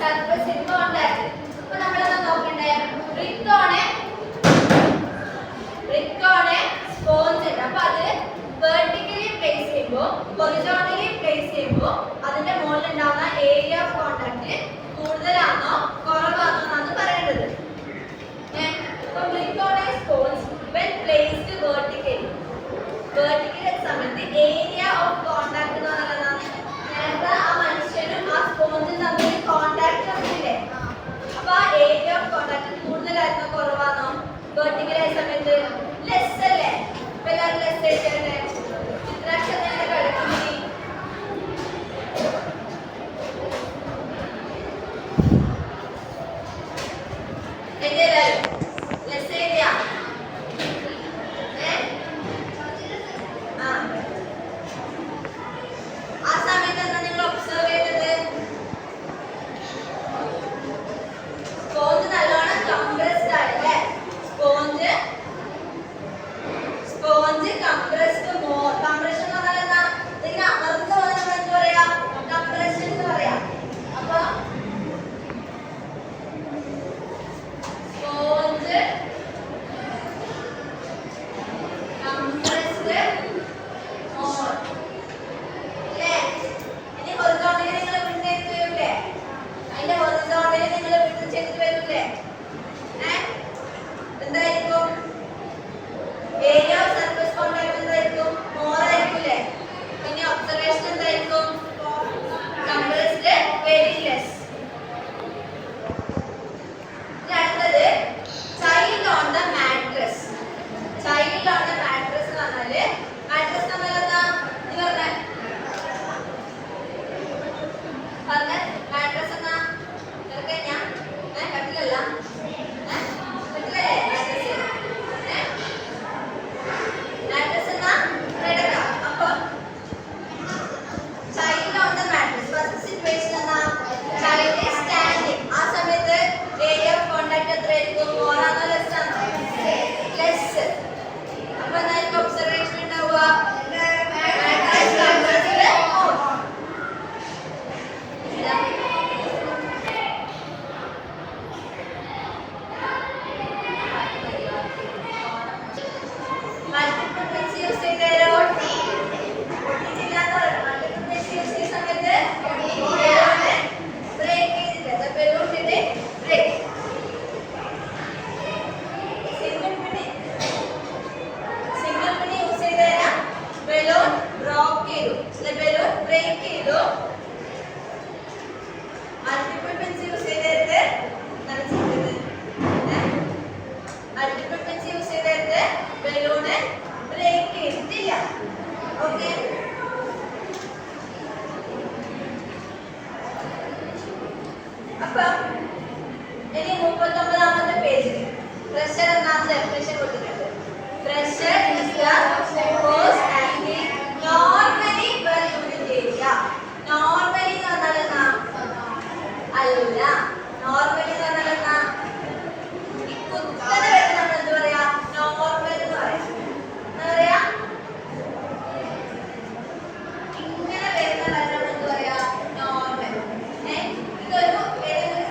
Surface in contact. അപ്പൊ നമ്മൾ എന്താ നോക്കണ്ടേ? ബ്രിക്കോണ് സ്പോഞ്ച് ഉണ്ട്. അപ്പൊ അത് വെർട്ടിക്കലി പ്ലേസ് ചെയ്യുമ്പോൾ ഹൊറിസോണ്ടലി പ്ലേസ് ചെയ്യുമ്പോൾ അതിന്റെ മുകളിൽ ഉണ്ടാവുന്ന ഏരിയ ഓഫ് കോണ്ടാക്ട് കൂടുതലാണോ കുറവാണോ എന്നാണ് പറയേണ്ടത്. അപ്പൊ ബ്രിക്കോണ് സ്പോഞ്ച് when placed vertically സമയത്ത് ഏരിയ ഓഫ് കോണ്ടാക്ട് എന്ന് പറയുന്നതാണ് നേരത്തെ ആ മനുഷ്യനും ആ സ്പോഞ്ചും തമ്മിൽ കോണ്ടാക്ട് വന്നില്ലേ? അപ്പൊ ആ ഏരിയ ഓഫ് കോണ്ടാക്ട് കൂടുതലായിരുന്നോ കുറവാണോ? വെർട്ടിക്കൽ ആയ സമയത്ത് ലെസ് അല്ലേ? അപ്പൊ എല്ലാവരും ലെസ് എഴുതണ്ടേ? ചിത്രാക്ഷരം എങ്ങനെ കിടക്കുന്നു? ലെസ് ഏരിയ ആ സമയത്ത് എന്താ നിങ്ങൾ ഒബ്സർവ് ചെയ്തത്? സ്പോഞ്ച് നല്ലോണം കംപ്രസ്ഡ് ആയല്ലേ? Sponge compressed more. കംപ്രഷൻ എന്ന് പറഞ്ഞാൽ എന്താ? ഇതിങ്ങനെ അമർന്നു പോകുന്ന നമ്മൾ എന്ത് പറയാ? കംപ്രഷൻ എന്ന് പറയാ. അപ്പൊ സ്പോഞ്ച് കംപ്രസ്ഡ് മോർ. ഇനി ഹൊറിസോണ്ടലി നിങ്ങൾ വിട്ട് വരൂലേ? അതിന്റെ ഹൊറിസോണ്ടലി നിങ്ങൾ വിട്ട് ചെയ്തിട്ട് വരൂലേ? എന്തായിരിക്കും? ഏരിയ ഓഫ് സർഫസ് കോണ്ടാക്ട് എന്തായിരിക്കും? മോർ ആയിരിക്കൂലേ? ഇനി ഒബ്സർവേഷൻ എന്തായിരിക്കും? Compressed very less. അടുത്തത് child on the mattress. Child on the mattress എന്ന് പറഞ്ഞാല് മാട്രസ് എന്ന് പറഞ്ഞാൽ എന്താ? നീ പറഞ്ഞേ മാട്രസ് എന്നാ ഞാൻ കട്ടിലല്ല കട്ടിലല്ലേ മാട്രസ്? മാട്രസ് എന്നാ കിടക്ക. അപ്പൊ child on the mattress first situation എന്നാ ചൈൽഡ് ഈസ് സ്റ്റാൻഡിങ്. ആ സമയത്ത് ഏരിയ ഓഫ് കോണ്ടാക്ട് എത്രയായിരിക്കും? മോറാണോ ലെസ് ആണോ? ലെസ്. അപ്പൊ എന്തായിരിക്കും ഒബ്സർവേഷൻ ഉണ്ടാവുക? അപ്പം ഇനി 39ാമത്തെ പേജിൽ പ്രഷർ എന്നാണ് ഡെഫിനിഷൻ കൊടുത്തിട്ടുണ്ട്. Pressure is the force acting normally per unit area. Normally എന്ന് പറഞ്ഞാൽ എന്താ? അല്ല, നോർമലി എന്ന് പറഞ്ഞാൽ എന്താ? ഈ കുത്തനെ വരുന്ന നമ്മൾ എന്ത് പറയാ? നോർമൽ എന്ന് പറയാം. എന്താ പറയാ? ഇങ്ങനെ വരുന്ന നമ്മൾ എന്ത് പറയാ? നോർമൽ. ഇതൊരു ഏതെങ്കിലും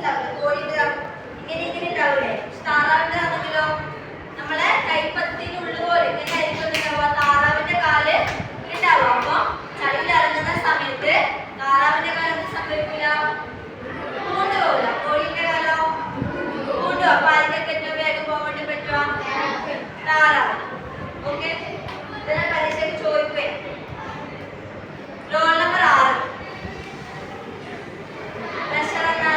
ഉണ്ടാവില്ല, കോഴിയുടെ ഇങ്ങനെ ഉണ്ടാവില്ലേ? താറാവിന്റെ ആണെങ്കിലോ നമ്മളെ കൈപ്പത്തിനുള്ളിൽ പോലെ ഇങ്ങനെ ആയിരിക്കും ഉണ്ടാവുക. താറാവിന്റെ കാല് ഉണ്ടാവുക. അപ്പൊ ചളിയിൽ ഇറങ്ങുന്ന സമയത്ത് താറാവിന്റെ കാലം എന്ത് സംഭവിക്കില്ല? പൂണ്ടുപോകില്ല. കോഴിയുടെ കാലോ പൂണ്ടു. അപ്പൊ ആർക്കൊക്കെ ഏറ്റവും വേഗം പോകാൻ വേണ്ടി പറ്റുക? താറാവ്. ഓക്കെ, ഇതിനെ പരീക്ഷയ്ക്ക് ചോദിപ്പേ. Roll number 6. പ്രഷർ എന്നാ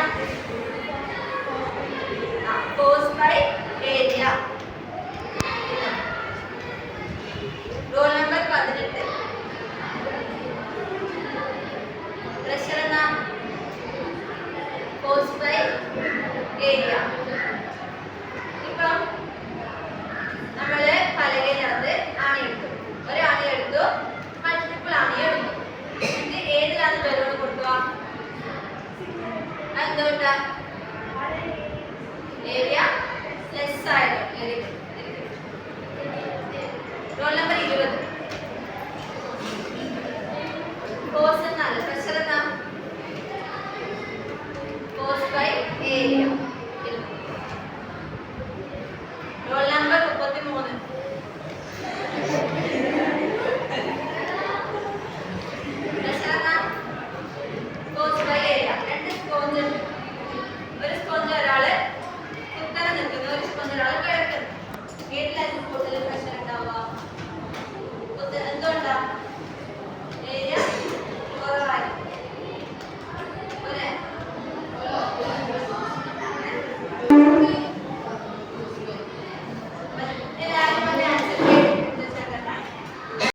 force by area. Roll number 18. Pressure എന്നാ ഫോഴ്സ് ബൈ ഏരിയ. ഇപ്പം നമ്മള് പലകയിനകത്ത് ആണി എടുത്തു, ഒരാണി എടുത്തു, മൾട്ടിപ്പിൾ ആണി എടുത്തു. ഇത് ഏതിലാണ് ബലൂൺ കൊടുക്കുക? എന്തുകൊണ്ടാ? ഏരിയ ലെസ് ആയിരുന്നു. Roll number 20. ഫോഴ്സ് എന്നല്ല, പ്രഷർ എന്നാ ഫോഴ്സ് ബൈ ഏരിയ.